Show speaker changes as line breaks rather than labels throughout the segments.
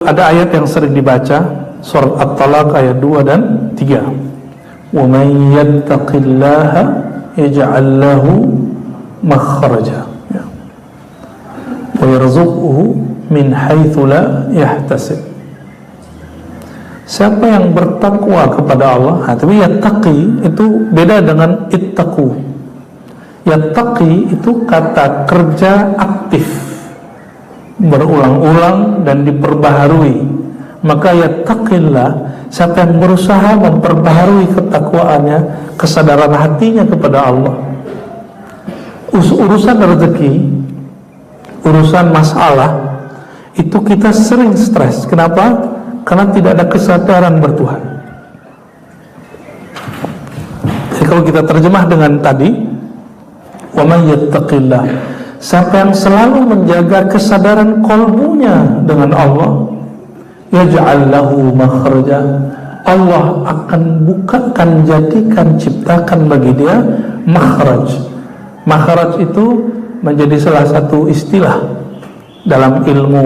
Ada ayat yang sering dibaca, surat At-Talaq ayat 2 dan 3. Wa man yattaqillaha yaj'al lahu makhraja wa yarzuqhu min haitsu la yahtasib. Siapa yang bertakwa kepada Allah, tapi yattaqi itu beda dengan ittaqu. Yattaqi itu kata kerja aktif, berulang-ulang dan diperbaharui. Maka yattaqillah, siapa yang berusaha memperbaharui ketakwaannya, kesadaran hatinya kepada Allah. Urusan rezeki, urusan masalah, itu kita sering stres. Kenapa? Karena tidak ada kesadaran bertuhan. Jadi kalau kita terjemah dengan tadi, wa may yattaqillah, siapa yang selalu menjaga kesadaran qalbunya dengan Allah, yaj'al lahu makhraja, Allah akan bukakan, jadikan, ciptakan bagi dia makhraj. Makhraj itu menjadi salah satu istilah dalam ilmu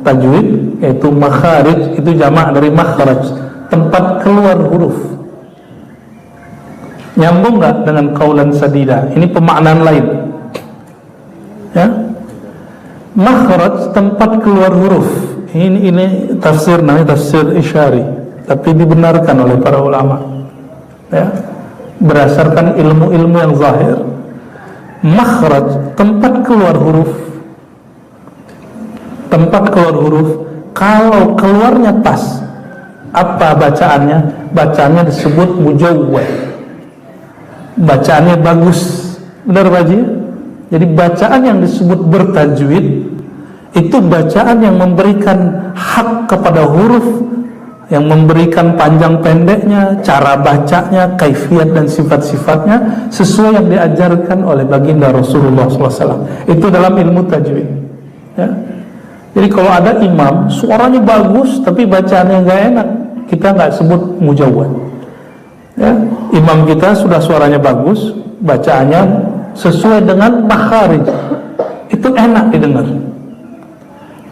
tajwid, yaitu makharij, itu jamak dari makhraj, tempat keluar huruf. Nyambung nggak dengan qaulan sadida? Ini pemaknaan lain, ya. Makhraj, tempat keluar huruf. Ini tafsir, namanya tafsir isyari, tapi dibenarkan oleh para ulama, ya, berdasarkan ilmu-ilmu yang zahir. Makhraj, tempat keluar huruf. Tempat keluar huruf, kalau keluarnya pas, apa bacaannya? Bacaannya disebut mujawwad. Bacaannya bagus, benar Pak Haji? Jadi bacaan yang disebut bertajwid itu bacaan yang memberikan hak kepada huruf, yang memberikan panjang pendeknya, cara bacanya, kaifiat dan sifat-sifatnya sesuai yang diajarkan oleh baginda Rasulullah SAW. Itu dalam ilmu tajwid, ya. Jadi kalau ada imam suaranya bagus tapi bacaannya nggak enak, kita nggak sebut mujawwad, ya. Imam kita sudah suaranya bagus, bacaannya sesuai dengan makharij, itu enak didengar.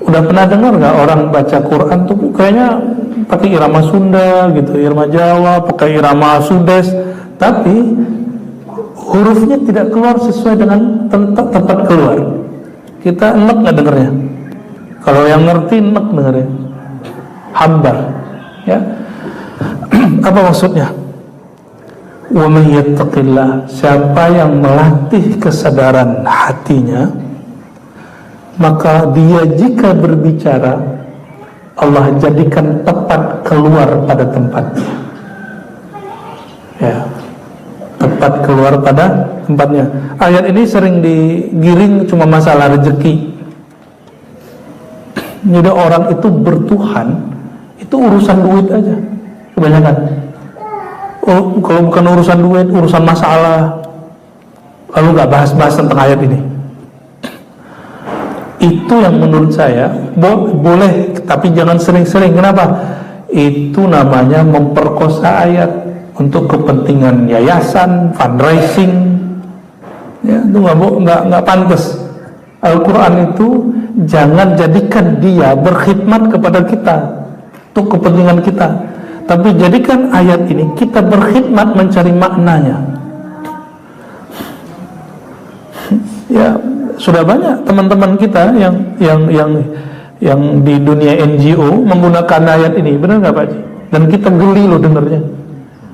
Udah pernah dengar nggak orang baca Quran tuh kayaknya pakai irama Sunda gitu, irama Jawa, pakai irama Sudes, tapi hurufnya tidak keluar sesuai dengan tempat keluar. Kita enak nggak dengarnya? Kalau yang ngerti enak dengarnya, hambar, ya. Apa maksudnya? Wa may yattaqillah, siapa yang melatih kesadaran hatinya, maka dia jika berbicara, Allah jadikan tepat keluar pada tempatnya, ya, tepat keluar pada tempatnya. Ayat ini sering digiring cuma masalah rezeki. Jadi orang itu bertuhan, itu urusan duit aja kebanyakan. Oh, kalau bukan urusan duit, urusan masalah, lalu gak bahas-bahas tentang ayat ini. Itu yang menurut saya boleh, tapi jangan sering-sering. Kenapa? Itu namanya memperkosa ayat untuk kepentingan yayasan, fundraising, ya, itu nggak pantas. Al-Quran itu jangan jadikan dia berkhidmat kepada kita untuk kepentingan kita, tapi jadikan ayat ini kita berkhidmat mencari maknanya. Ya, sudah banyak teman-teman kita yang di dunia NGO menggunakan ayat ini, benar nggak Pak Haji? Dan kita geli loh dengarnya.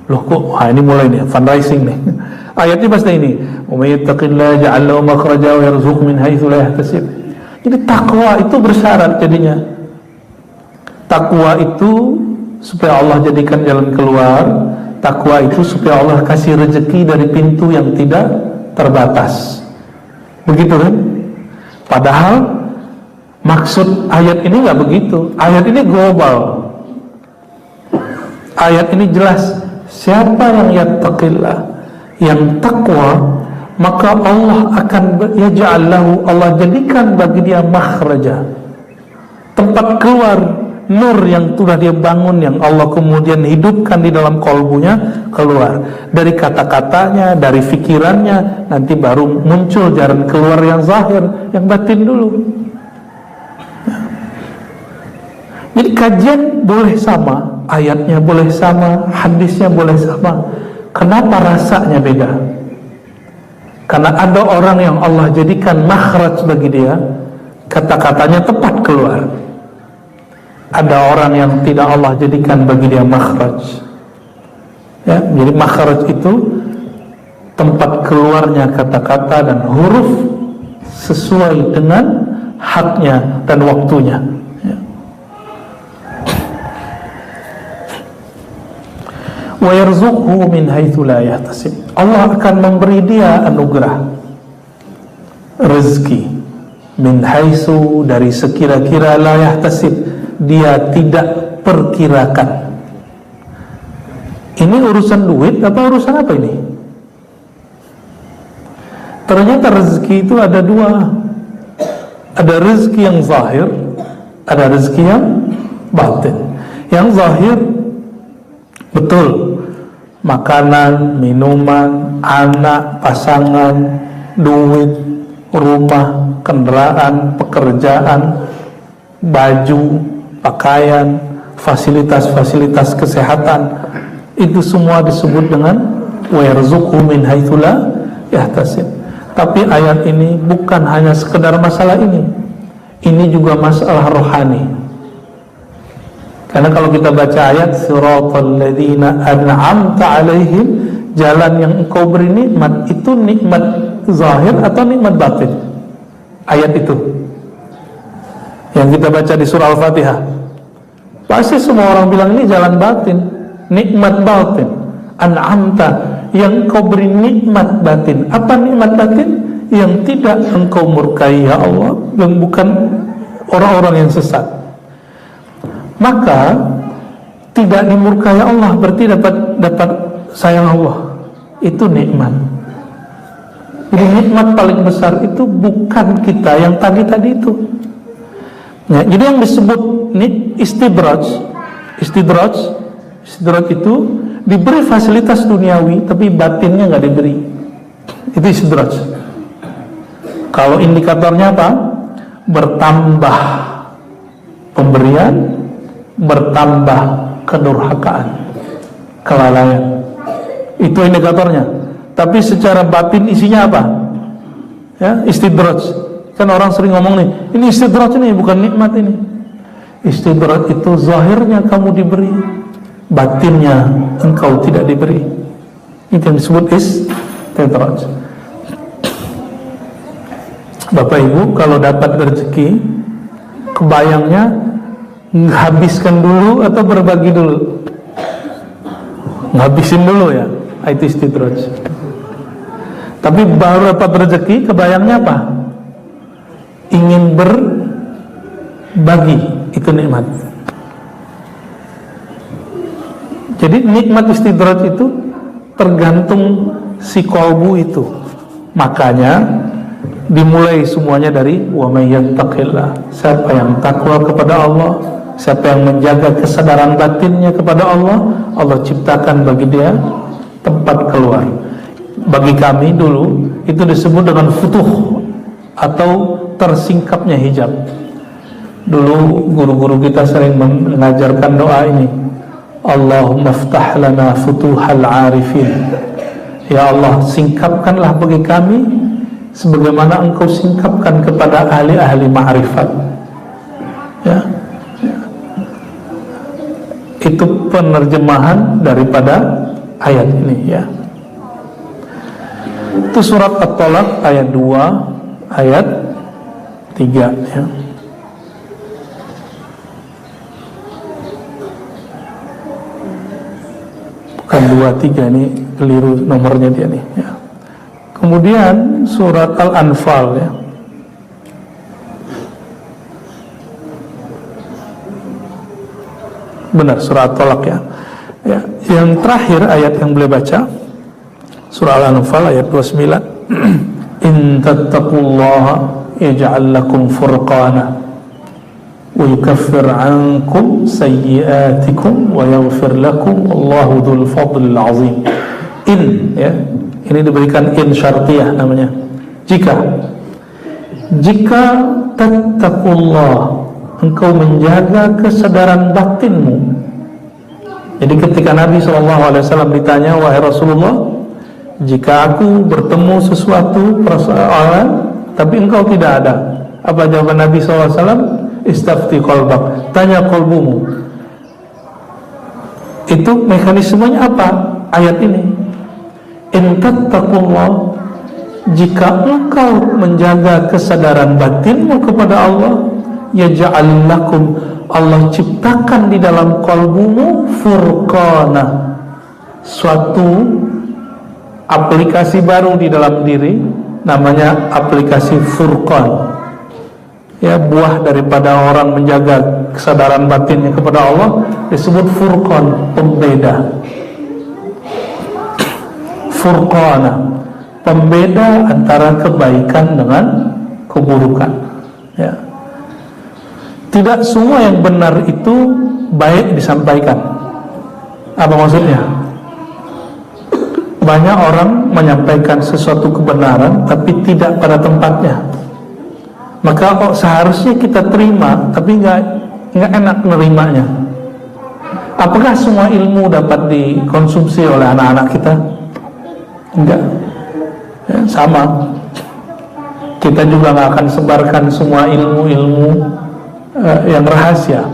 Loh kok, ini mulai nih fundraising nih. Ayatnya pasti ini, "Wa may yattaqillaha ja'al lahu makhraja wa yarzuqhu min haitsu la yahtasib." Jadi takwa itu bersyarat jadinya. Takwa itu supaya Allah jadikan jalan keluar. Takwa itu supaya Allah kasih rezeki dari pintu yang tidak terbatas. Begitu kan? Padahal maksud ayat ini nggak begitu. Ayat ini global. Ayat ini jelas. Siapa yang yattaqillah, yang takwa, maka Allah akan yaj'al lahu, Allah jadikan bagi dia makhraja, tempat keluar, nur yang sudah dia bangun, yang Allah kemudian hidupkan di dalam kolbunya, keluar dari kata-katanya, dari fikirannya, nanti baru muncul jalan keluar yang zahir, yang batin dulu. Jadi kajian boleh sama, ayatnya boleh sama, hadisnya boleh sama. Kenapa rasanya beda? Karena ada orang yang Allah jadikan makhraj bagi dia, kata-katanya tepat keluar. Ada orang yang tidak Allah jadikan bagi dia makhraj. Ya, jadi makhraj itu tempat keluarnya kata-kata dan huruf sesuai dengan haknya dan waktunya. Wa yarzuqhu min haitsu la yahtasib. Allah akan memberi dia anugerah rezeki min haitsu, dari sekira-kira, la yahtasib, dia tidak perkirakan. Ini urusan duit apa urusan apa ini? Ternyata rezeki itu ada dua. Ada rezeki yang zahir, ada rezeki yang batin. Yang zahir betul, makanan, minuman, anak, pasangan, duit, rumah, kendaraan, pekerjaan, baju, pakaian, fasilitas-fasilitas kesehatan, itu semua disebut dengan wa yarzuqhu min haitsu la yahtasib. Tapi ayat ini bukan hanya sekedar masalah ini juga masalah rohani. Karena kalau kita baca ayat siratal ladzina an'amta 'alaihim, jalan yang engkau beri nikmat, itu nikmat zahir atau nikmat batin? Ayat itu yang kita baca di surah Al-Fatihah, pasti semua orang bilang ini jalan batin, nikmat batin. An'amta, yang engkau beri nikmat batin. Apa nikmat batin? Yang tidak engkau murkai ya Allah, yang bukan orang-orang yang sesat. Maka tidak dimurkai Allah berarti dapat sayang Allah. Itu nikmat. Jadi nikmat paling besar itu bukan kita yang tadi itu. Ya, jadi yang disebut istidraj itu diberi fasilitas duniawi tapi batinnya nggak diberi. Itu istidraj. Kalau indikatornya apa? Bertambah pemberian, bertambah kedurhakaan, kelalaian. Itu indikatornya. Tapi secara batin isinya apa? Ya, istidraj. Kan orang sering ngomong nih, ini istidraj ini bukan nikmat ini. Istidraj itu zahirnya kamu diberi, batinnya engkau tidak diberi. Itu yang disebut istidraj. Bapak Ibu kalau dapat rezeki, kebayangnya habiskan dulu atau berbagi dulu? Ngabisin dulu ya, itu istidraj. Tapi baru dapat rezeki, kebayangnya apa? Ingin berbagi, itu nikmat. Jadi nikmat istidraj itu tergantung si kolbu itu. Makanya dimulai semuanya dari wa may yattaqillah. Siapa yang takwa kepada Allah, siapa yang menjaga kesadaran batinnya kepada Allah, Allah ciptakan bagi dia tempat keluar. Bagi kami dulu itu disebut dengan futuh atau tersingkapnya hijab. Dulu guru-guru kita sering mengajarkan doa ini, Allahumma ftah lana futuhal arifin. Ya Allah, singkapkanlah bagi kami sebagaimana engkau singkapkan kepada ahli-ahli ma'rifat. Ya. Itu penerjemahan daripada ayat ini ya. Itu surat At-Talaq ayat 2 ayat 3 ya. Bukan 2, 3, ini keliru nomornya dia nih ya. Kemudian surat Al-Anfal ya. Benar, surat At-Talaq ya. Ya. Yang terakhir ayat yang boleh baca surah Al-Anfal ayat 29. In tattaqullaha yaj'al lakum furqana wa yukaffir 'ankum sayyi'atikum wa yaghfir lakum wallahu dzul fadlil 'azim. In ya. Ini diberikan in syartiyah namanya. Jika tattaqullah, engkau menjaga kesadaran batinmu. Jadi ketika Nabi SAW ditanya, wahai Rasulullah, jika aku bertemu sesuatu persoalan tapi engkau tidak ada, apa jawaban Nabi SAW? Istafti qalbak, tanya qalbumu. Itu mekanismenya apa? Ayat ini, in tattaqullah, jika engkau menjaga kesadaran batinmu kepada Allah, yaj'al lakum, Allah ciptakan di dalam qalbumu furqana, suatu aplikasi baru di dalam diri, namanya aplikasi Furqan. Ya, buah daripada orang menjaga kesadaran batinnya kepada Allah disebut Furqan, pembeda. Furqana, pembeda antara kebaikan dengan keburukan. Ya. Tidak semua yang benar itu baik disampaikan. Apa maksudnya? Banyak orang menyampaikan sesuatu kebenaran tapi tidak pada tempatnya. Maka seharusnya kita terima, tapi nggak enak menerimanya. Apakah semua ilmu dapat dikonsumsi oleh anak-anak kita? Enggak. Ya, sama. Kita juga nggak akan sebarkan semua ilmu-ilmu yang rahasia.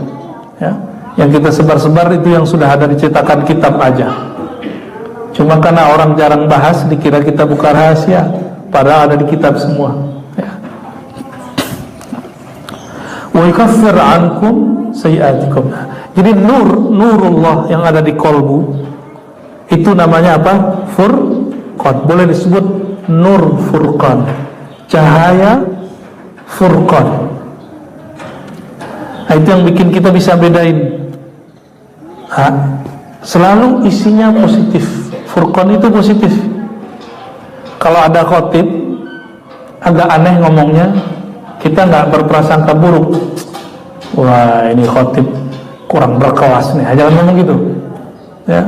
Ya. Yang kita sebar-sebar itu yang sudah ada dicetakan kitab aja. Cuma karena orang jarang bahas, dikira kita buka rahasia, padahal ada di kitab semua. Ya. Wa yukaffir ankum sayiatikum. Jadi nurullah yang ada di kolbu itu namanya apa? Furqan. Boleh disebut nur Furqan, cahaya Furqan. Nah, itu yang bikin kita bisa bedain. Selalu isinya positif. Furqan itu positif. Kalau ada khotib agak aneh ngomongnya, kita nggak berprasangka buruk. Wah, ini khotib kurang berkelas nih, jangan ngomong gitu. Ya,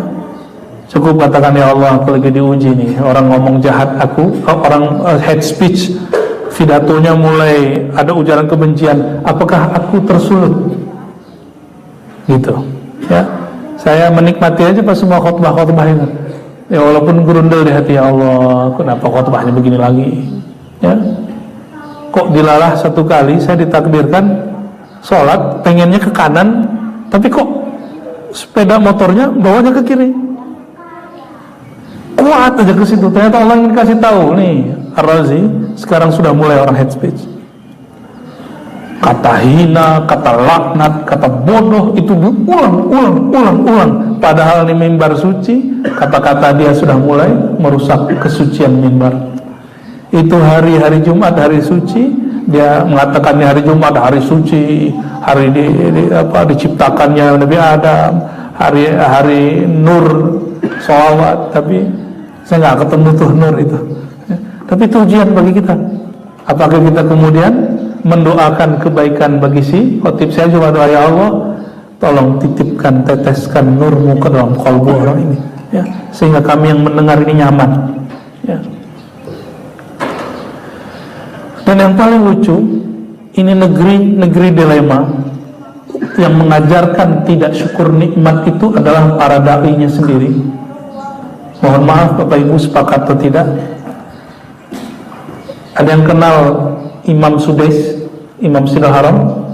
cukup katakan, ya Allah, aku lagi diuji nih, orang ngomong jahat aku, orang hate speech, pidatonya mulai ada ujaran kebencian, apakah aku tersulut? Gitu. Ya, saya menikmati aja pas semua khotbah itu. Ya, walaupun gerundel di hati, ya Allah, kenapa khotbahnya begini lagi? Ya, kok dilalah satu kali saya ditakdirkan sholat pengennya ke kanan, tapi kok sepeda motornya bawanya ke kiri. Kuat aja ke situ. Ternyata Allah ingin kasih tahu nih, Ar-Razi sekarang sudah mulai orang hate speech. Kata hina, kata laknat, kata bodoh itu diulang. Padahal di mimbar suci, kata-kata dia sudah mulai merusak kesucian mimbar. Itu hari Jumat, hari suci, dia mengatakan hari Jumat hari suci, hari diciptakannya Nabi Adam, hari nur, sholawat. Tapi saya nggak ketemu tuh nur itu. Tapi itu ujian bagi kita. Apakah kita kemudian mendoakan kebaikan bagi si khotib? Saya cuma doa, ya Allah, tolong titipkan, teteskan nurmu ke dalam kalbu orang ini, ya, sehingga kami yang mendengar ini nyaman. Ya. Dan yang paling lucu, ini negeri dilema. Yang mengajarkan tidak syukur nikmat itu adalah para da'inya sendiri. Mohon maaf Bapak Ibu, sepakat atau tidak? Ada yang kenal Imam Sudais, Imam Sidal Haram?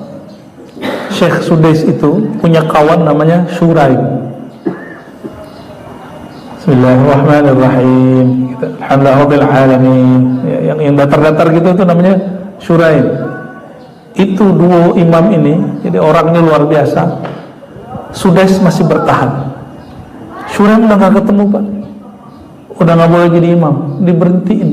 Syekh Sudais itu punya kawan namanya Shuraim. Bismillahirrahmanirrahim. Alhamdulillahirabbil alamin. Yang datar-datar gitu itu namanya Shuraim. Itu duo imam ini, jadi orangnya luar biasa. Sudais masih bertahan. Shuraim udah gak ketemu, Pak. Udah gak boleh jadi imam, diberhentiin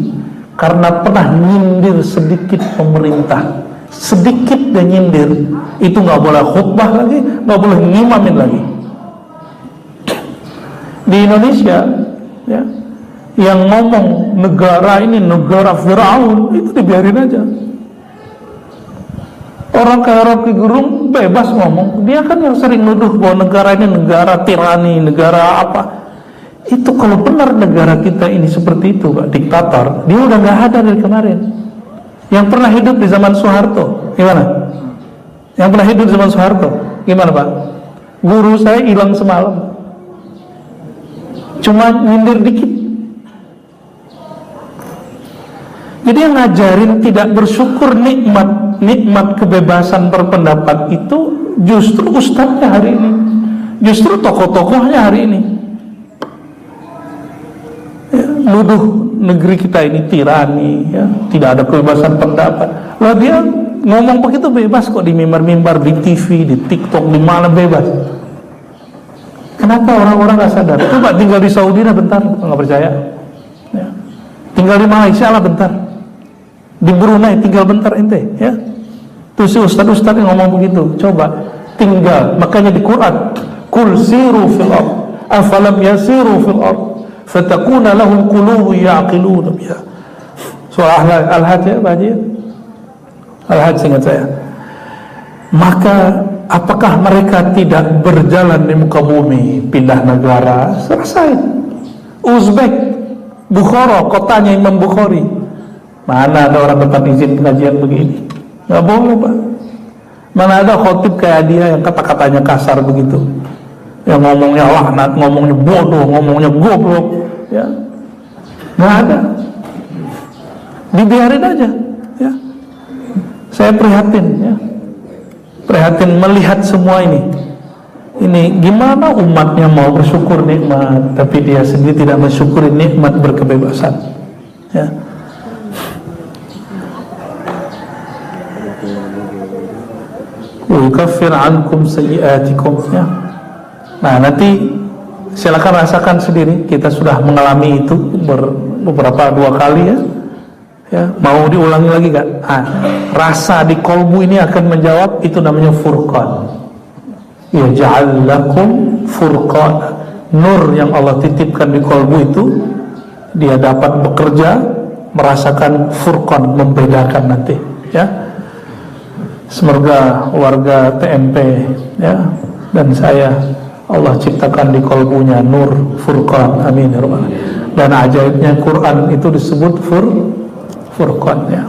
karena pernah nyindir sedikit pemerintah. Sedikit dia nyindir, itu gak boleh khutbah lagi, gak boleh ngimamin lagi. Di Indonesia, ya, yang ngomong negara ini negara Firaun, itu dibiarin aja. Orang kayak Rocky Gerung bebas ngomong. Dia kan yang sering nuduh bahwa negara ini negara tirani, negara apa. Itu kalau benar negara kita ini seperti itu, Pak, diktator, dia udah gak ada dari kemarin. Yang pernah hidup di zaman Soeharto, gimana? Yang pernah hidup zaman Soeharto, gimana Pak? Guru saya hilang semalam, cuma nyindir dikit. Jadi yang ngajarin tidak bersyukur nikmat kebebasan berpendapat itu justru ustadznya hari ini, justru tokoh-tokohnya hari ini. Ya, nuduh negeri kita ini tirani, ya, tidak ada kebebasan pendapat. Lah dia ngomong begitu bebas kok di mimbar-mimbar, di TV, di TikTok, di mana bebas. Kenapa orang-orang nggak sadar? Coba tinggal di Saudi lah bentar, nggak percaya. Ya. Tinggal di Malaysia lah bentar, di Brunei tinggal bentar ente, ya. Tuh si ustad-ustad yang ngomong begitu, coba tinggal. Makanya di Quran, Qul siru fil ard, afalam yasiru fil ard, fatakuna lahum qulubu ya'qiluna biha. Surah Al-Hajj ya, Pak Haji? Al-Hajj ingat saya. Maka apakah mereka tidak berjalan di muka bumi, pindah negara, selesai. Uzbek, Bukhara, kotanya Imam Bukhari. Mana ada orang dapat izin pengajian begini? Nggak boleh Pak. Mana ada khotib kayak dia yang kata-katanya kasar begitu, yang ngomongnya laknat, ngomongnya bodoh, ngomongnya goblok, ya? Nggak ada. Dibiarin aja, ya. Saya prihatin, ya. Prihatin melihat semua ini. Ini gimana umatnya mau bersyukur nikmat, tapi dia sendiri tidak mensyukuri nikmat berkebebasan, ya. Yukaffir ankum sayyi'atikum, ya. Nah nanti silakan rasakan sendiri. Kita sudah mengalami itu beberapa 2 kali, ya. Ya, mau diulangi lagi gak? Rasa di kolbu ini akan menjawab. Itu namanya furqan. Ya ja'allakum furqan. Nur yang Allah titipkan di kolbu itu, dia dapat bekerja, merasakan furqan, membedakan nanti, ya. Semoga warga TMP, ya, dan saya, Allah ciptakan di kolbunya nur furqan, amin ya rabbal alamin. Dan ajaibnya Quran itu disebut furqan, ya.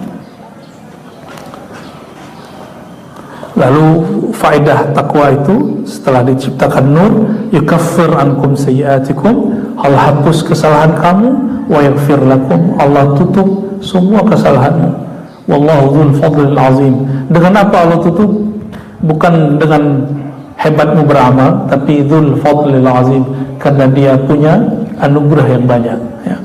Lalu faedah takwa itu setelah diciptakan nur, yukaffir ankum sayyi'atikum, Allah hapus kesalahan kamu, wa yaghfir lakum, Allah tutup semua kesalahanmu. Wallahu dzul fadlil azim. Dengan apa Allah tutup? Bukan dengan hebatmu beramal, tapi dzul fadlil azim, karena dia punya anugerah yang banyak, ya.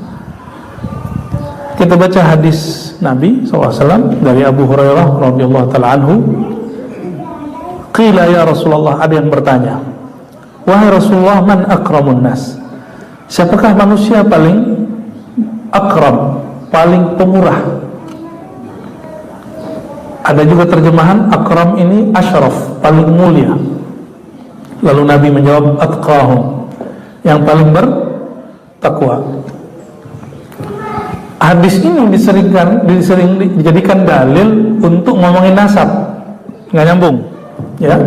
Kita baca hadis Nabi SAW dari Abu Hurairah radhiyallahu ta'ala anhu. Qila ya Rasulullah, ada yang bertanya, wahai Rasulullah, man akramun nas? Siapakah manusia paling akram, paling pemurah? Ada juga terjemahan akram ini asyraf, paling mulia. Lalu Nabi menjawab atqahum, yang paling bertakwa. Hadis ini disering dijadikan dalil untuk ngomongin nasab. Nggak nyambung, ya.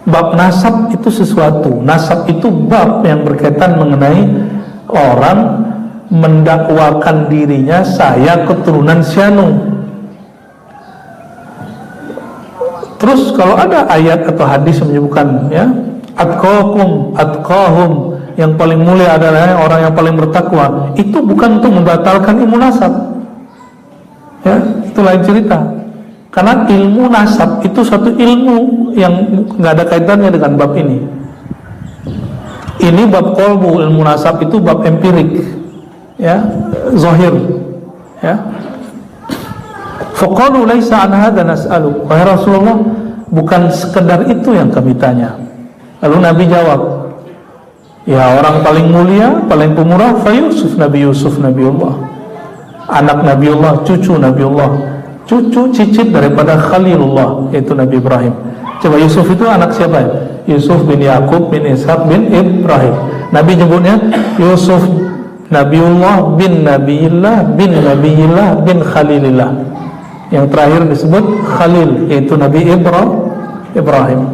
Bab nasab itu sesuatu. Nasab itu bab yang berkaitan mengenai orang mendakwakan dirinya, saya keturunan Syanu. Terus kalau ada ayat atau hadis yang menyebutkan, ya, atqahum, yang paling mulia adalah orang yang paling bertakwa, itu bukan untuk membatalkan ilmu nasab, ya, itu lain cerita. Karena ilmu nasab itu satu ilmu yang nggak ada kaitannya dengan bab ini. Ini bab qalbu, ilmu nasab itu bab empirik, ya, zahir, ya. Faqalu laisa an hadza nas'alu. Wahai Rasulullah, bukan sekedar itu yang kami tanya. Lalu Nabi jawab, ya, orang paling mulia, paling pemurah fa Yusuf, Nabi Yusuf, Nabiullah, anak Nabiullah, cucu Nabiullah, cucu cicit daripada Khalilullah, yaitu Nabi Ibrahim. Coba Yusuf itu anak siapa ya? Yusuf bin Yakub bin Ishaq bin Ibrahim. Nabi nyebutnya Yusuf Nabiullah bin Nabiillah bin Nabiillah bin Khalilillah. Yang terakhir disebut Khalil, yaitu Nabi Ibrahim.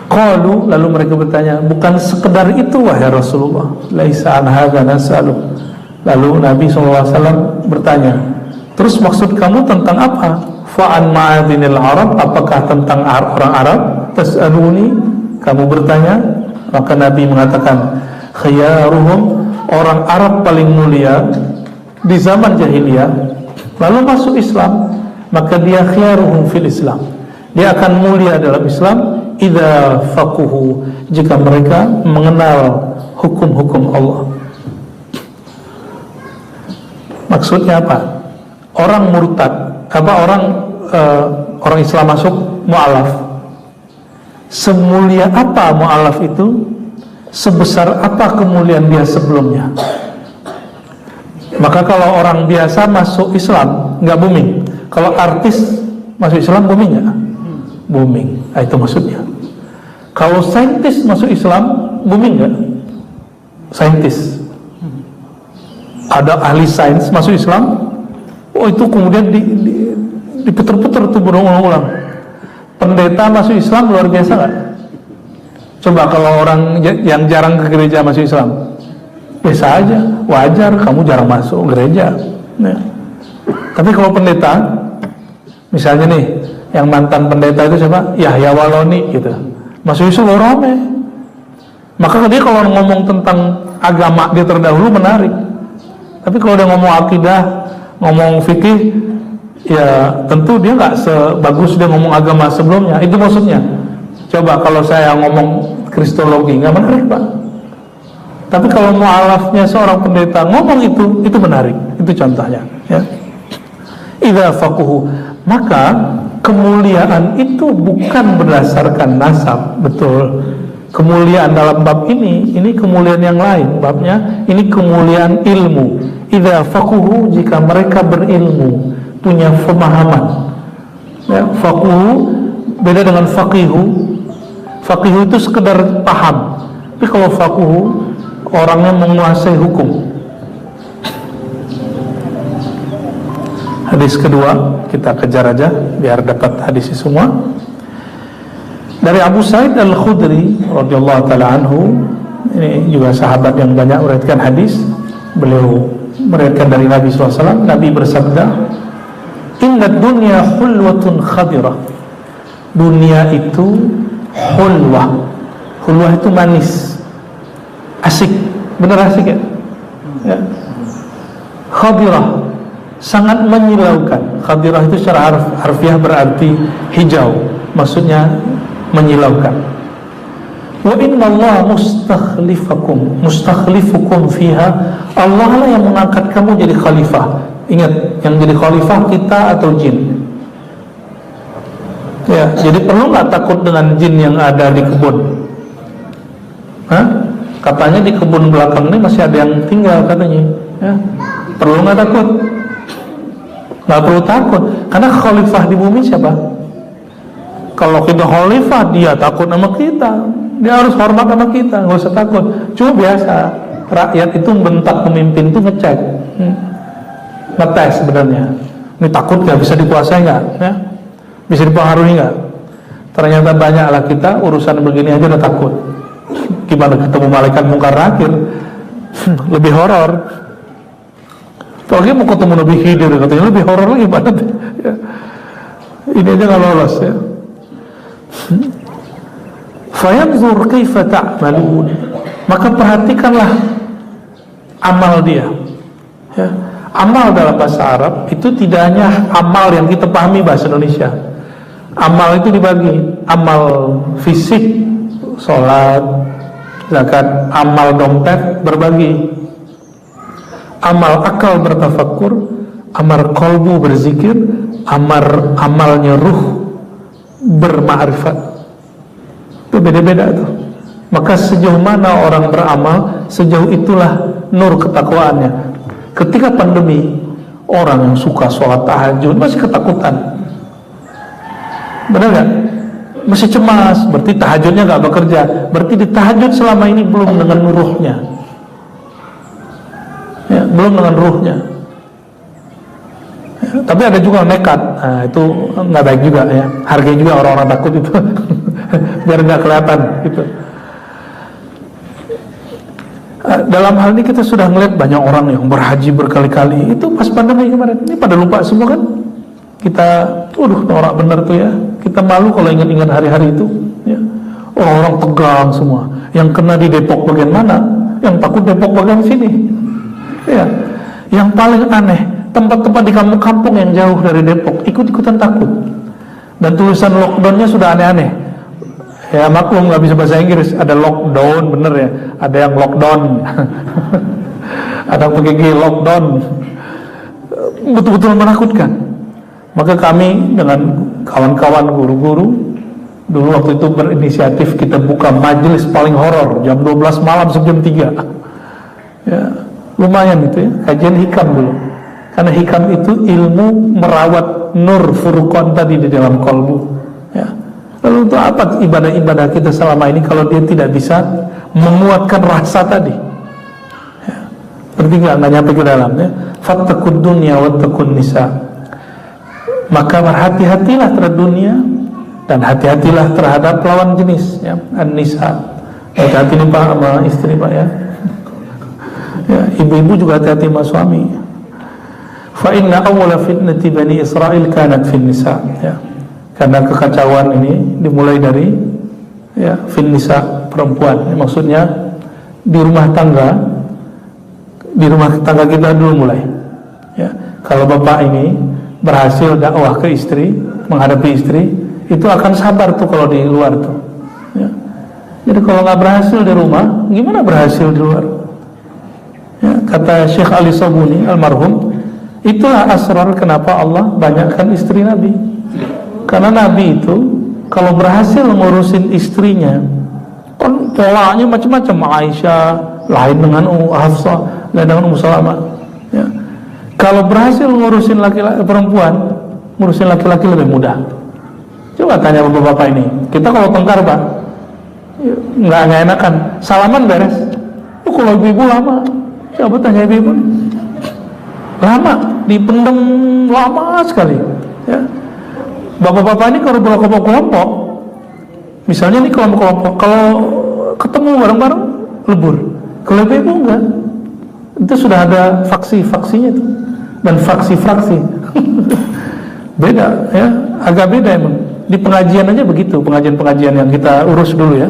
Qalu, lalu mereka bertanya, bukan sekedar itu wahai Rasulullah, laisa an hadza nas'alu. Lalu Nabi SAW bertanya, terus maksud kamu tentang apa? Fa'an ma'adinil Arab, apakah tentang orang Arab? Tas'aluni, kamu bertanya. Maka Nabi mengatakan, khiyaruhum, orang Arab paling mulia di zaman jahiliyah, lalu masuk Islam, maka dia khiyaruhum fil Islam, dia akan mulia dalam Islam idza faquhu, jika mereka mengenal hukum-hukum Allah. Maksudnya apa? Orang murtad, orang Islam masuk mu'alaf, semulia apa mu'alaf itu, sebesar apa kemuliaan dia sebelumnya. Maka kalau orang biasa masuk Islam nggak booming, kalau artis masuk Islam booming nggak? Booming. Nah, itu maksudnya. Kalau saintis masuk Islam booming nggak? Saintis. Ada ahli sains masuk Islam, oh itu kemudian diputer-puter tuh berulang-ulang. Pendeta masuk Islam luar biasa nggak? Coba kalau orang yang jarang ke gereja masuk Islam, biasa aja, wajar, kamu jarang masuk gereja. Ya. Tapi kalau pendeta, misalnya nih, yang mantan pendeta itu siapa? Yahya Waloni gitu, masuk Islam rame. Maka dia kalau ngomong tentang agama dia terdahulu menarik. Tapi kalau dia ngomong akidah, ngomong fikih, ya tentu dia nggak sebagus dia ngomong agama sebelumnya. Itu maksudnya. Coba kalau saya ngomong kristologi, nggak menarik Pak. Tapi kalau mu'alafnya seorang pendeta ngomong itu menarik. Itu contohnya. Ya. Idza faquhu, maka kemuliaan itu bukan berdasarkan nasab, betul. Kemuliaan dalam bab ini kemuliaan yang lain. Babnya ini kemuliaan ilmu. Idza faquhu, jika mereka berilmu, punya pemahaman. Ya, faquhu beda dengan faqihu. Faqihu itu sekedar paham, tapi kalau faquhu orangnya menguasai hukum. Hadis kedua kita kejar aja biar dapat hadis semua. Dari Abu Sa'id Al-Khudri radhiyallahu taala anhu, ini juga sahabat yang banyak meriwayatkan hadis. Beliau meriwayatkan dari Nabi SAW. Nabi bersabda, "Inna dunya hulwatun khadirah." Dunia itu hulwah. Hulwah itu manis, asik, bener asik ya? Ya. Khadirah, sangat menyilaukan. Khadirah itu secara harfiah berarti hijau, maksudnya menyilaukan. Wa inna Allah mustakhlifukum fiha. Allah lah yang mengangkat kamu jadi khalifah. Ingat, yang jadi khalifah kita atau jin? Ya, jadi perlu nggak takut dengan jin yang ada di kebun? Hah? Katanya di kebun belakang ini masih ada yang tinggal katanya. Ya. Perlu nggak takut? Nggak perlu takut, karena khalifah di bumi siapa? Kalau kita khalifah, dia takut sama kita, dia harus hormat sama kita, nggak usah takut. Cuma biasa rakyat itu membentak pemimpin itu ngecek, ngetes sebenarnya. Ini takut nggak, bisa dikuasai nggak? Ya? Bisa dipengaruhi nggak? Ternyata banyaklah kita urusan begini aja udah takut. Gimana ketemu malaikat mungkar nakir? Lebih horor. Apalagi mau ketemu Nabi Khidir, katanya lebih horor lagi banget. Ya. Ini aja nggak lolos ya. Fayanzur kaifa ta'malun, maka perhatikanlah amal dia. Ya. Amal dalam bahasa Arab itu tidak hanya amal yang kita pahami bahasa Indonesia. Amal itu dibagi, amal fisik, sholat, zakat, amal dompet berbagi, amal akal bertafakkur, amal kolbu berzikir, amalnya ruh berma'rifat. Itu beda-beda tuh. Maka sejauh mana orang beramal, sejauh itulah nur ketakwaannya. Ketika pandemi, orang yang suka sholat tahajud masih ketakutan, benar gak? Masih cemas, berarti tahajudnya gak bekerja. Berarti di tahajud selama ini belum dengan ruhnya ya, belum dengan ruhnya ya. Tapi ada juga nekat, nah, itu gak baik juga ya. Hargai juga orang-orang takut itu biar gak kelihatan gitu. Dalam hal ini kita sudah ngeliat banyak orang yang berhaji berkali-kali. Itu pas pandemi kemarin, ini pada lupa semua kan? kita, waduh norak bener tuh ya, kita malu kalau ingat-ingat hari-hari itu ya. Orang-orang tegang semua, yang kena di Depok bagian mana, yang takut Depok bagian sini ya. Yang paling aneh, tempat-tempat di kampung-kampung yang jauh dari Depok ikut-ikutan takut, dan tulisan lockdownnya sudah aneh-aneh ya. Maklum nggak bisa bahasa Inggris, ada lockdown bener ya, ada yang lockdown ada PGG lockdown, betul-betul menakutkan. Maka kami dengan kawan-kawan guru-guru dulu waktu itu berinisiatif, kita buka majelis paling horor jam 12 malam sampai jam 3 ya, lumayan itu ya, kajian hikam dulu. Karena hikam itu ilmu merawat nur furqan tadi di dalam kalbu ya. Lalu untuk apa ibadah-ibadah kita selama ini kalau dia tidak bisa memuatkan rasa tadi ya? Berarti nggak nyampe ke dalam ya. Fattaqud dunya wattaqun nisa, maka berhati-hatilah terhadap dunia dan hati-hatilah terhadap lawan jenis ya, an-nisa. Hati-hati nih Pak sama istri Pak ya. Ya, ibu-ibu juga hati-hati sama suami. Fa inna awwala fitnati bani Israil kanat fin nisa ya. Karena kekacauan ini dimulai dari ya fin nisa, perempuan. Maksudnya di rumah tangga kita dulu mulai. Ya, kalau bapak ini berhasil dakwah ke istri, menghadapi istri, itu akan sabar tuh kalau di luar tuh. Ya. Jadi kalau nggak berhasil di rumah, gimana berhasil di luar? Ya, kata Syekh Ali Sabuni almarhum, itulah asrar kenapa Allah banyakkan istri Nabi. Karena Nabi itu kalau berhasil ngurusin istrinya, kan polanya macam-macam. Aisyah lain dengan Hafsah, lain dengan Salamah. Ya. Kalau berhasil ngurusin laki-laki, perempuan, ngurusin laki-laki lebih mudah. Coba tanya bapak-bapak ini, kita kalau tengkar Pak, nggak enakan, salaman beres. Kalau ibu-ibu lama, coba tanya ibu-ibu, lama, dipendam lama sekali. Ya. Bapak-bapak ini kalau berkelompok-kelompok, misalnya nih kelompok-kelompok, kalau ketemu bareng-bareng lebur. Kalau ibu-ibu enggak, itu sudah ada faksi-faksinya tuh, dan fraksi-fraksi. Beda ya, agak beda emang. Di pengajian aja begitu, pengajian-pengajian yang kita urus dulu ya.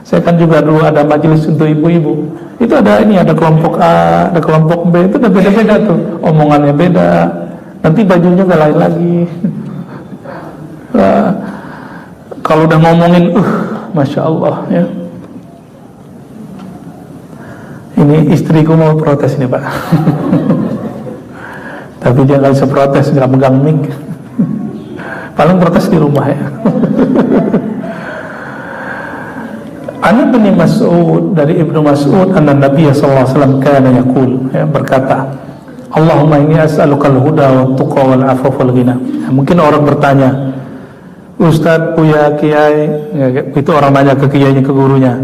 Saya kan juga dulu ada majelis untuk ibu-ibu. Itu ada ini, ada kelompok A, ada kelompok B, itu udah beda-beda tuh, omongannya beda. Nanti bajunya gak lain lagi. Kalau udah ngomongin, masya Allah ya. Ini istriku mau protes nih Pak. Tapi dia nggak bisa protes, nggak megang mic. Paling protes di rumah ya. An Ibnu Mas'ud, dari Ibnu Mas'ud, anna Nabi sallallahu alaihi wasallam kana yaqul, ya, berkata, Allahumma inni as'alukal huda wat tuqa wal afaf wal ghina. Ya, mungkin orang bertanya, Ustadz, Buya, Kiai, ya, itu orang nanya ke kiainya, ke gurunya,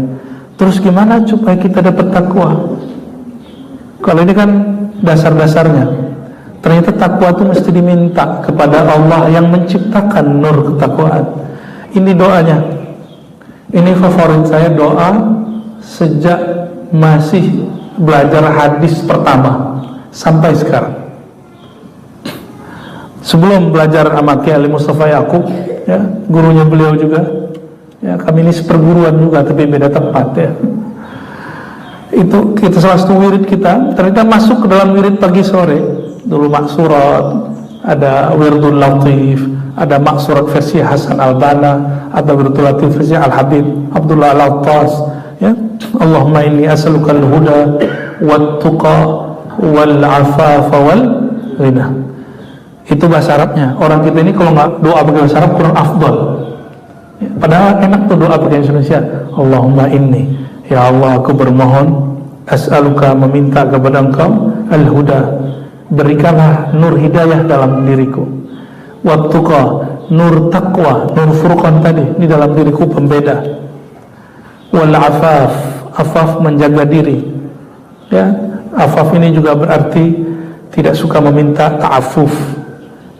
terus gimana supaya kita dapat takwa? Kalau ini kan dasar-dasarnya. Ternyata takwa itu mesti diminta kepada Allah yang menciptakan nur ketakwaan. Ini doanya. Ini favorit saya, doa sejak masih belajar hadis pertama sampai sekarang. Sebelum belajar sama Kiai Ali Mustafa Yaqub, ya, gurunya beliau juga. Ya, kami ini seperguruan juga, tapi beda tempat ya. Itu kita salah satu wirid kita, ternyata masuk ke dalam wirid pagi sore. Dulu maksurat, ada wirdul latif, ada maksurat versi Hasan Al-Banna, ada wirdul latif versi Al-Habib Abdullah Al-Attas ya. Allahumma inni as'alukal huda wat tuqa wal afafa wal ghina. Itu bahasa Arabnya. Orang kita ini kalau nggak doa pakai bahasa Arab kurang afdal ya. Padahal enak tuh doa pakai Indonesia. Allahumma inni, ya Allah aku bermohon, as'aluka, meminta kepada engkau, al-huda, berikanlah nur hidayah dalam diriku, wattuqa, nur takwa, nur furqan tadi di dalam diriku pembeda, wal afaf, afaf menjaga diri ya. Afaf ini juga berarti tidak suka meminta, ta'affuf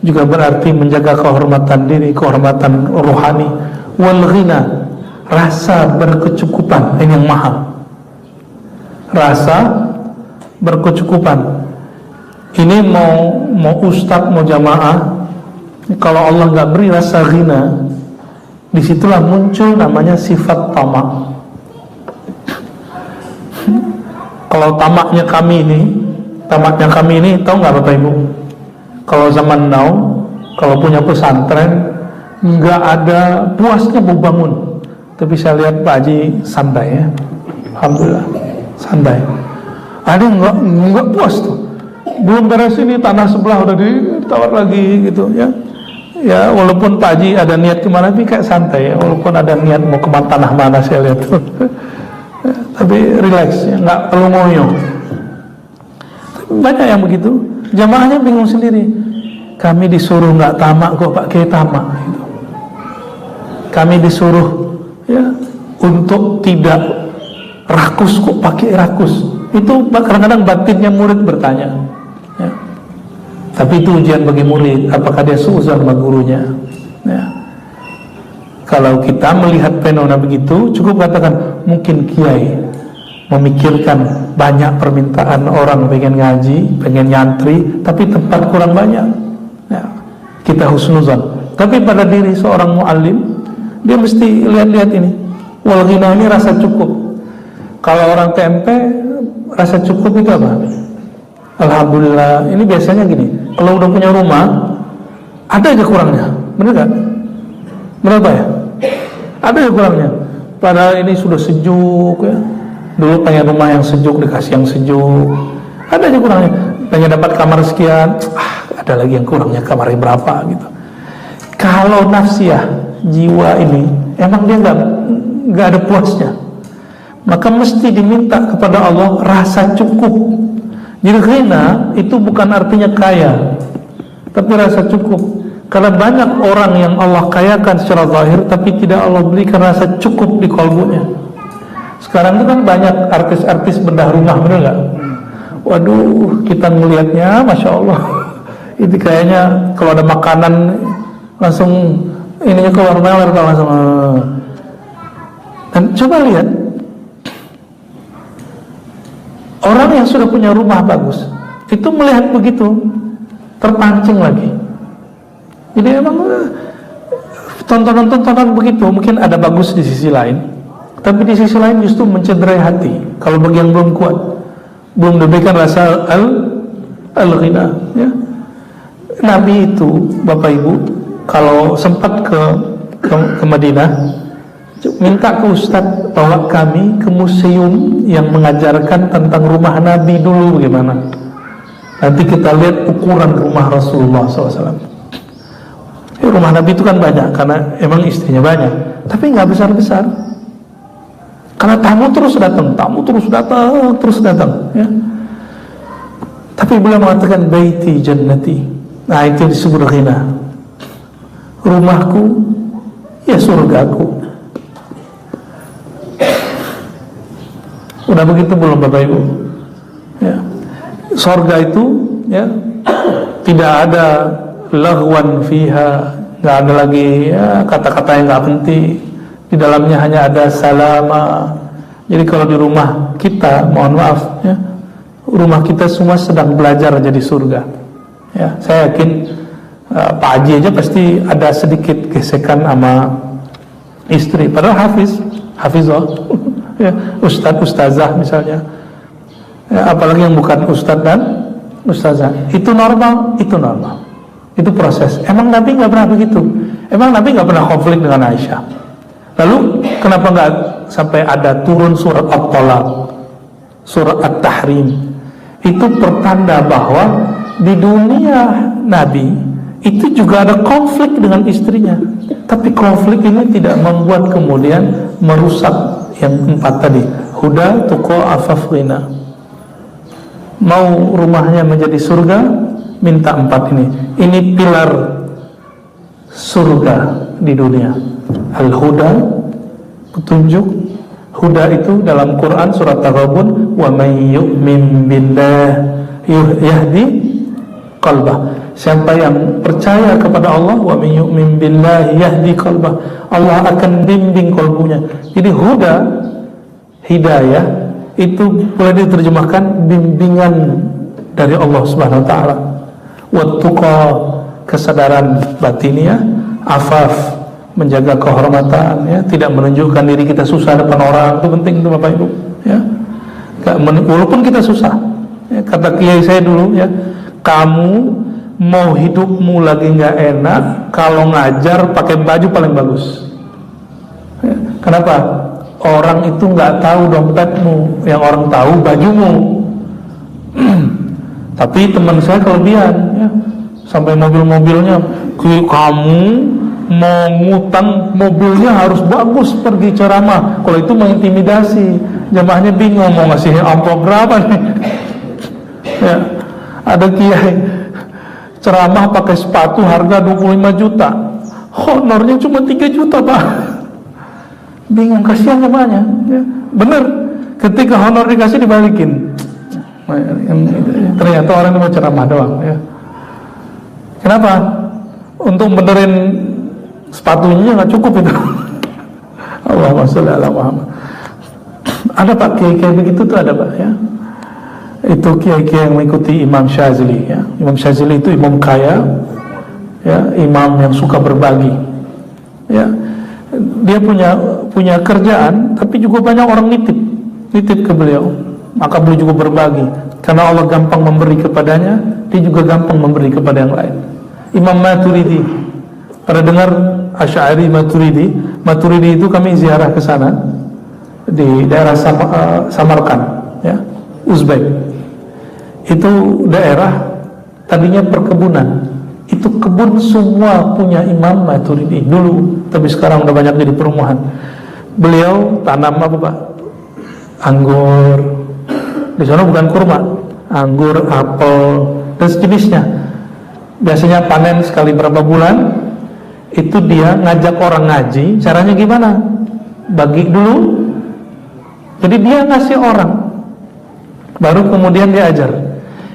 juga berarti menjaga kehormatan diri, kehormatan rohani. Wal ghina, rasa berkecukupan, ini yang mahal, rasa berkecukupan. Ini mau ustadz, mau jamaah, Kalau Allah nggak beri rasa ghina, disitulah muncul namanya sifat tamak. Kalau tamaknya kami ini, tahu nggak Bapak Ibu? Kalau zaman now, kalau punya pesantren, nggak ada puasnya mau bangun. Tapi saya lihat Pak Haji santai ya, alhamdulillah santai. Ada nggak puas tuh, belum beres ini tanah sebelah udah ditawar lagi gitu ya. Ya walaupun Pak Haji ada niat kemana, tapi kayak santai ya. Walaupun ada niat mau ke tanah mana saya lihat tuh. Tapi relax ya, nggak perlu ngoyo. Banyak yang begitu, jamaahnya bingung sendiri. Kami disuruh nggak tamak kok Pak Kiai tamak gitu. Kami disuruh ya untuk tidak rakus kok pakai rakus. Itu kadang-kadang batinnya murid bertanya ya. Tapi itu ujian bagi murid, apakah dia suuzon sama gurunya ya. Kalau kita melihat fenomena begitu, cukup katakan mungkin kiai memikirkan banyak permintaan orang pengen ngaji, pengen nyantri, tapi tempat kurang banyak ya. Kita husnuzon. Tapi pada diri seorang muallim, dia mesti lihat-lihat ini. Wal ghina ini rasa cukup. Kalau orang TMP, rasa cukup itu apa? Alhamdulillah. Ini biasanya gini, kalau udah punya rumah, ada aja kurangnya, bener gak? Berapa ya? Ada aja kurangnya. Padahal ini sudah sejuk ya. Dulu pengen rumah yang sejuk, dikasih yang sejuk. Ada aja kurangnya. Pengen dapat kamar sekian, ada lagi yang kurangnya, kamarnya berapa gitu. Kalau nafsiyah, jiwa ini, emang dia nggak ada puasnya. Maka mesti diminta kepada Allah rasa cukup. Jadi ghina itu bukan artinya kaya, tapi rasa cukup. Karena banyak orang yang Allah kayakan secara zahir, tapi tidak Allah berikan rasa cukup di kalbunya. Sekarang itu kan banyak artis-artis bedah rumah, bener gak? Waduh, kita ngelihatnya, Masya Allah. Itu kayaknya kalau ada makanan langsung ininya keluar meler langsung. Dan coba lihat, orang yang sudah punya rumah bagus, itu melihat begitu, terpancing lagi. Jadi emang tontonan-tontonan begitu mungkin ada bagus di sisi lain, tapi di sisi lain justru mencederai hati. Kalau bagi yang belum kuat, belum diberikan rasa al-ghina ya. Nabi itu, Bapak Ibu, kalau sempat ke Madinah, minta ke Ustadz bawa kami ke museum yang mengajarkan tentang rumah Nabi dulu bagaimana. Nanti kita lihat ukuran rumah Rasulullah SAW. Rumah Nabi itu kan banyak karena emang istrinya banyak, tapi nggak besar-besar. Karena tamu terus datang ya. Tapi beliau mengatakan baiti jannati. Nah itu disebut ghina. Rumahku ya surgaku. Udah begitu belum Bapak Ibu? Ya. Surga itu ya tidak ada laghwan fiha, nggak ada lagi ya, kata-kata yang nggak penting. Di dalamnya hanya ada salama. Jadi kalau di rumah kita, mohon maaf ya, rumah kita semua sedang belajar jadi surga. Ya, saya yakin Pak Haji aja pasti ada sedikit gesekan sama istri. Padahal hafizah, ya, ustadz, ustazah misalnya. Ya, apalagi yang bukan ustadz dan ustazah. Itu normal. Itu proses. Emang Nabi nggak pernah begitu. Emang Nabi nggak pernah konflik dengan Aisyah. Lalu kenapa nggak sampai ada turun surat At-Talaq, surat At-Tahrim? Itu pertanda bahwa di dunia Nabi itu juga ada konflik dengan istrinya. Tapi konflik ini tidak membuat kemudian merusak yang 4 tadi. Huda, tuqa, afaf, ghina. Mau rumahnya menjadi surga, minta 4 ini. Ini pilar surga di dunia. Al-huda, petunjuk. Huda itu dalam Quran surat Taghabun, wa may yu'min billah yahdi qalbah. Siapa yang percaya kepada Allah, wa may yu'min billah yahdi qalbah, Allah akan bimbing kalbunya. Jadi huda, hidayah, itu boleh diterjemahkan bimbingan dari Allah Subhanahu wa taala. Wattuqa, kesadaran batiniah, afaf, menjaga kehormatan, ya, tidak menunjukkan diri kita susah depan orang, itu penting itu Bapak Ibu, ya. Walaupun kita susah, ya, kata kiai saya dulu, ya, kamu mau hidupmu lagi nggak enak kalau ngajar pakai baju paling bagus, ya. Kenapa? Orang itu nggak tahu dompetmu, yang orang tahu bajumu. Tapi teman saya kelebihan, ya, sampai mobil-mobilnya, kamu mau ngutang mobilnya harus bagus pergi ceramah. Kalau itu mengintimidasi, jamaahnya bingung mau ngasih amplop berapa nih. Ya, ada kiai ceramah pakai sepatu harga 25 juta, honornya cuma 3 juta Pak. Bingung, kasihan jamaahnya, ya. Bener, ketika honor dikasih dibalikin. Ternyata orang itu mau ceramah doang, ya. Kenapa? Untuk benerin sepatunya nggak cukup itu. Allahumma sholli ala Muhammad. Ada Pak kiai-kiai begitu tuh, ada Pak, ya. Itu kiai-kiai yang mengikuti Imam Syazili, ya. Imam Syazili itu imam kaya, ya, imam yang suka berbagi, ya. Dia punya kerjaan, tapi juga banyak orang nitip ke beliau. Maka beliau juga berbagi, karena Allah gampang memberi kepadanya, dia juga gampang memberi kepada yang lain. Imam Maturidi, pada dengar Asy'ari Maturidi? Maturidi itu kami ziarah ke sana di daerah Samarkand, ya, Uzbek. Itu daerah tadinya perkebunan. Itu kebun semua punya Imam Maturidi dulu, tapi sekarang udah banyak jadi perumahan. Beliau tanam apa Pak? Anggur. Di sana bukan kurma, anggur, apel, dan sejenisnya. Biasanya panen sekali berapa bulan. Itu dia ngajak orang ngaji. Caranya gimana? Bagi dulu. Jadi dia ngasih orang, baru kemudian dia ajar.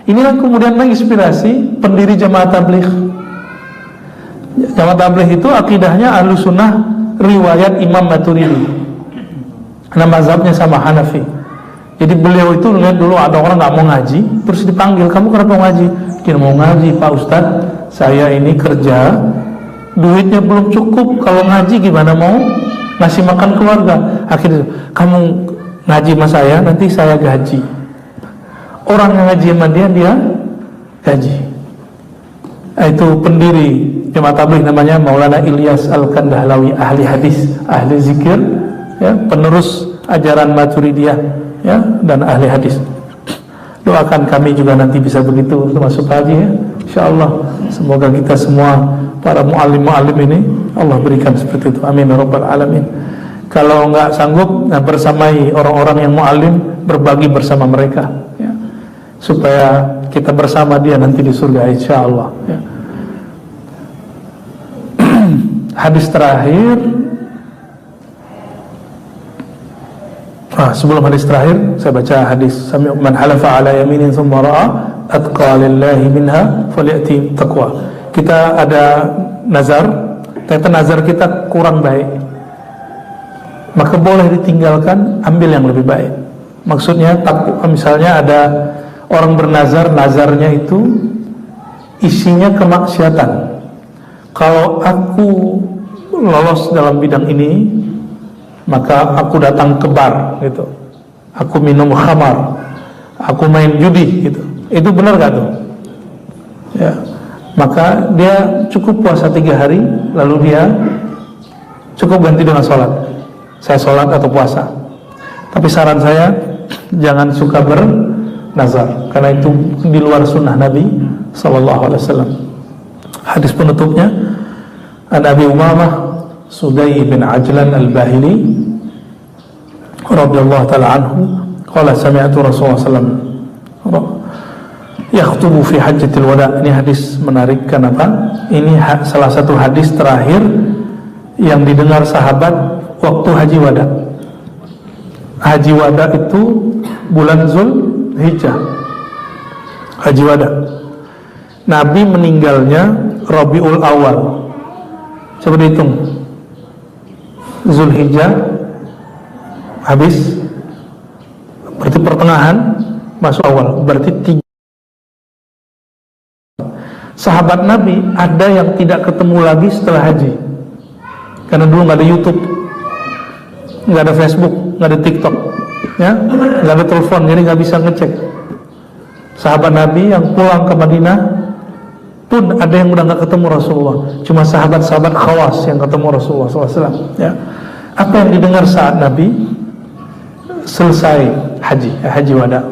Inilah kemudian menginspirasi pendiri Jamaah Tabligh. Jamaah Tabligh itu akidahnya Ahlus Sunnah riwayat Imam Maturidi, karena mazhabnya sama Hanafi. Jadi beliau itu lihat dulu ada orang nggak mau ngaji, terus dipanggil, kamu kenapa mau ngaji? Dia mau ngaji Pak Ustadz, saya ini kerja, duitnya belum cukup, kalau ngaji gimana mau ngasih makan keluarga? Akhirnya, kamu ngaji sama saya, nanti saya gaji. Orang yang ngaji sama dia gaji. Itu pendiri Jamaah Tabligh namanya Maulana Ilyas Al-Kandahlawi, ahli hadis, ahli zikir, ya, penerus ajaran Maturidiyah, ya, dan ahli hadis. Doakan kami juga nanti bisa begitu termasuk haji, ya, insyaallah. Semoga kita semua para muallim ini Allah berikan seperti itu, amin ya rabbal alamin. Kalau nggak sanggup, nah, bersamai orang-orang yang muallim, berbagi bersama mereka, ya, supaya kita bersama dia nanti di surga insyaallah, ya. Hadis terakhir. Sebelum hadis terakhir, saya baca hadis Sami' man halafa ala yaminin thumma ra'a atqa lillahi minha falyati taqwa. Kita ada nazar, ternyata nazar kita kurang baik, maka boleh ditinggalkan, ambil yang lebih baik. Maksudnya misalnya ada orang bernazar, nazarnya itu isinya kemaksiatan. Kalau aku lolos dalam bidang ini, maka aku datang ke bar, gitu. Aku minum khamar, aku main judi, gitu. Itu benar gak tuh? Ya. Maka dia cukup puasa 3 hari, lalu dia cukup ganti dengan sholat. Saya sholat atau puasa. Tapi saran saya, jangan suka bernazar, karena itu di luar sunnah Nabi SAW. Hadis penutupnya, an Abi Umamah Sudai bin Ajlan Al-Bahili radhiyallahu ta'ala anhu qala sami'tu Rasulullah sallallahu alaihi wasallam yakhtubu fi hajjatil wada'. Ini hadis menarik. Kenapa? Ini salah satu hadis terakhir yang didengar sahabat waktu haji wada. Haji wada itu bulan Zulhijjah. Haji wada. Nabi meninggalnya Rabiul Awal. Coba dihitung. Zulhijjah habis, berarti pertengahan masuk awal, berarti 3. Sahabat Nabi ada yang tidak ketemu lagi setelah haji, karena dulu nggak ada YouTube, nggak ada Facebook, nggak ada TikTok, ya, nggak ada telepon, jadi nggak bisa ngecek. Sahabat Nabi yang pulang ke Madinah pun ada yang udah nggak ketemu Rasulullah, cuma sahabat-sahabat khawas yang ketemu Rasulullah SAW. Ya. Apa yang didengar saat Nabi selesai haji wada?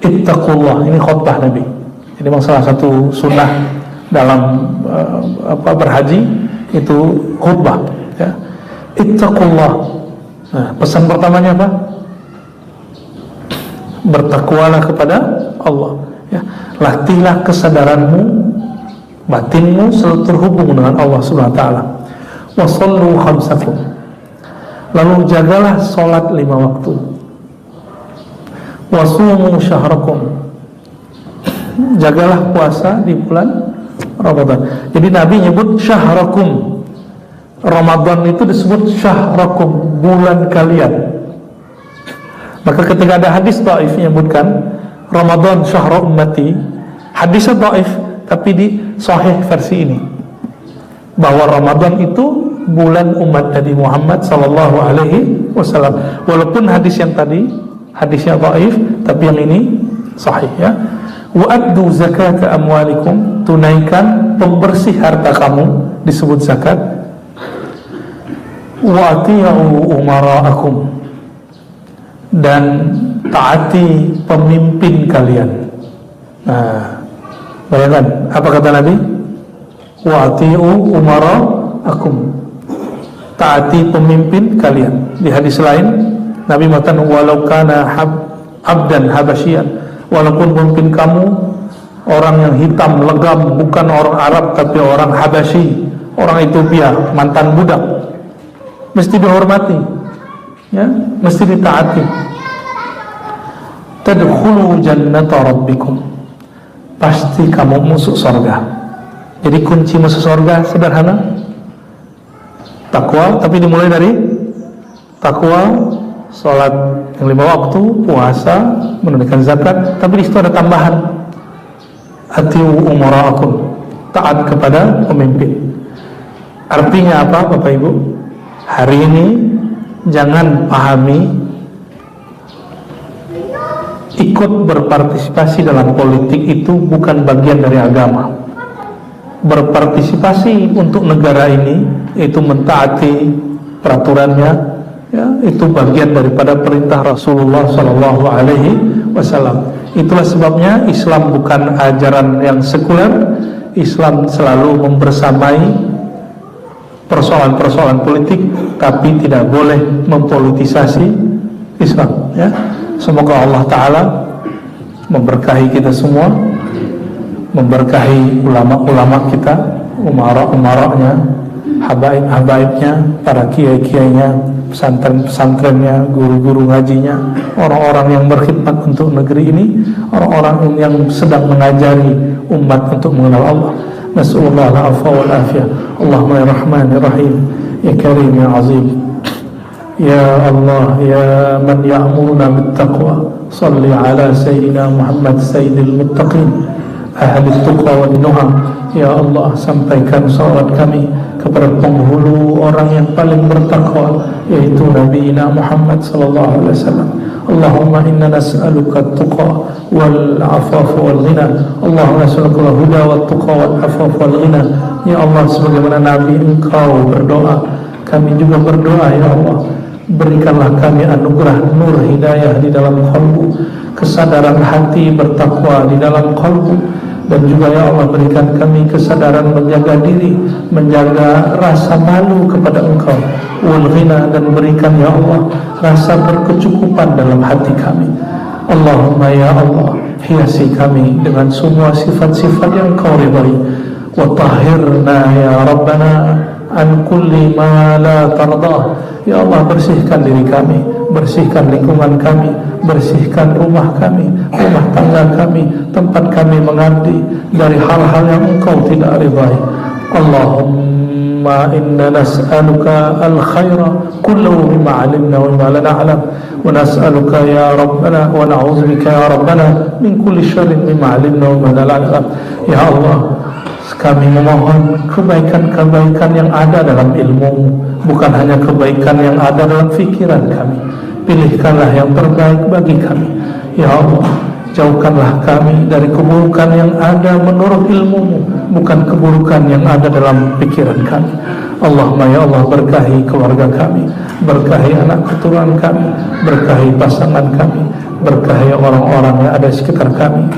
Ittaqullah, ini khutbah Nabi. Jadi memang salah satu sunnah dalam berhaji itu khutbah. Ya. Ittaqullah. Nah, pesan pertamanya apa? Bertakwalah kepada Allah. Ya. Latihlah kesadaranmu, batinmu selalu terhubung dengan Allah Subhanahu wa taala. Wa shallu khamsakum. Lalu jagalah salat 5 waktu. Wa sumu syahrakum. Jagalah puasa di bulan Ramadan. Jadi Nabi nyebut syahrakum. Ramadan itu disebut syahrakum, bulan kalian. Maka ketika ada hadis dhaif menyebutkan Ramadan syahra ummati, hadisnya dhaif, tapi di sahih versi ini bahwa Ramadan itu bulan umat Nabi Muhammad sallallahu alaihi wasallam. Walaupun hadis yang tadi hadisnya dhaif, tapi yang ini sahih, ya. Wa addu zakata amwalikum, tunaikan pembersih harta kamu, disebut zakat. Wa ati'u umara'akum, dan taati pemimpin kalian. Nah, bayangkan apa kata Nabi? Wa ati'u umara'akum, taati pemimpin kalian. Di hadis lain Nabi mengatakan walau kana abdan habasyian, walaupun pemimpin kamu orang yang hitam legam, bukan orang Arab tapi orang Habasyi, orang Ethiopia, mantan budak, mesti dihormati, ya, mesti ditaati. Tadkhulu jannata rabbikum, pasti kamu masuk surga. Jadi kunci masuk surga sederhana, takwa, tapi dimulai dari takwa, salat yang 5 waktu, puasa, menunaikan zakat, tapi di situ ada tambahan, atiu umara'akum, taat kepada pemimpin. Artinya apa, Bapak Ibu? Hari ini jangan pahami ikut berpartisipasi dalam politik itu bukan bagian dari agama. Berpartisipasi untuk negara ini, itu mentaati peraturannya, ya, itu bagian daripada perintah Rasulullah Sallallahu Alaihi Wasallam. Itulah sebabnya Islam bukan ajaran yang sekuler. Islam selalu membersamai persoalan-persoalan politik, tapi tidak boleh mempolitisasi Islam. Ya, semoga Allah Taala memberkahi kita semua, memberkahi ulama-ulama kita, umara-umaranya, habaib-habaibnya, para kiai-kiainya, pesantren-pesantrennya, guru-guru ngajinya, orang-orang yang berkhidmat untuk negeri ini, orang-orang yang sedang mengajari umat untuk mengenal Allah. Nas'alullah al-afwa wal afiyah. Allahumma ya Rahman ya Rahim, ya Karim ya Azim, ya Allah ya man ya'muruna bittaqwa, salli ala sayyidina Muhammad sayyidil muttaqin, ahli tuqa wal nuha. Ya Allah, sampaikan salawat kami kepada penghulu orang yang paling bertakwa, yaitu Nabi Muhammad sallallahu alaihi wasallam. Allahumma inna nas'aluka at-tuqa wal afaf wal ghina. Allahumma nas'aluka al-huda wat tuqa wal afaf wal ghina. Ya Allah, sebagaimana Nabi Engkau berdoa, kami juga berdoa, ya Allah, berikanlah kami anugerah nur hidayah di dalam qalbu, kesadaran hati bertakwa di dalam qalbu, dan juga ya Allah berikan kami kesadaran menjaga diri, menjaga rasa malu kepada Engkau, wal ghina, dan berikan ya Allah rasa berkecukupan dalam hati kami. Allahumma ya Allah, hiasi kami dengan semua sifat-sifat yang Engkau ridai, wa tahhirna ya Rabbana an kulli ma la tardah. Ya Allah, bersihkan diri kami, bersihkan lingkungan kami, bersihkan rumah kami, rumah tangga kami, tempat kami mengabdi dari hal-hal yang Engkau tidak ridai. Allahumma inna nas'aluka al-khaira kullahu mimma 'alimna wa mimma la na'lam, wa nas'aluka ya Rabbana wa na'udzubika ya Rabbana min kulli syarrin mimma 'alimna wa mimma la na'lam. Ya Allah, Kami memohon kebaikan-kebaikan yang ada dalam ilmu, bukan hanya kebaikan yang ada dalam fikiran kami. Pilihkanlah yang terbaik bagi kami. Ya Allah, jauhkanlah kami dari keburukan yang ada menurut ilmu-Mu, bukan keburukan yang ada dalam pikiran kami. Allahumma ya Allah, berkahi keluarga kami, berkahi anak keturunan kami, berkahi pasangan kami, berkahi orang-orang yang ada di sekitar kami.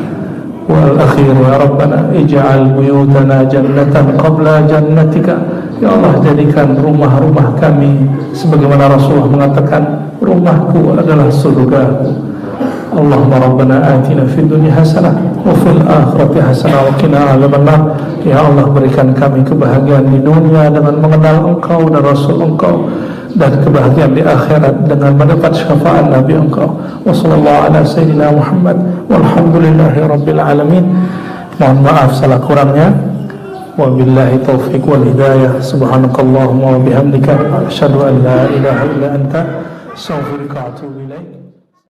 Wal akhir ya Rabbana ij'al buyutana jannatan qabla jannatika. Ya Allah, jadikan rumah-rumah kami sebagaimana Rasulullah mengatakan, rumahku adalah surgaku. Allahumma Rabbana atina fid dunya hasanah wa fil akhirati hasanah wa qina adzabannar. Ya Allah, berikan kami kebahagiaan di dunia dengan mengenal Engkau dan Rasul Engkau, dan kebahagiaan di akhirat dengan mendapat syafaat Nabi Engkau. Wa sallallahu ala sayyidina Muhammad walhamdulillahi rabbil alamin. Mohon maaf salah kurangnya. Wabillahi taufiq wal hidayah. Subhanakallahumma wa bihamdika asyhadu an la ilaha illa anta astaghfiruka wa atubu ilaik.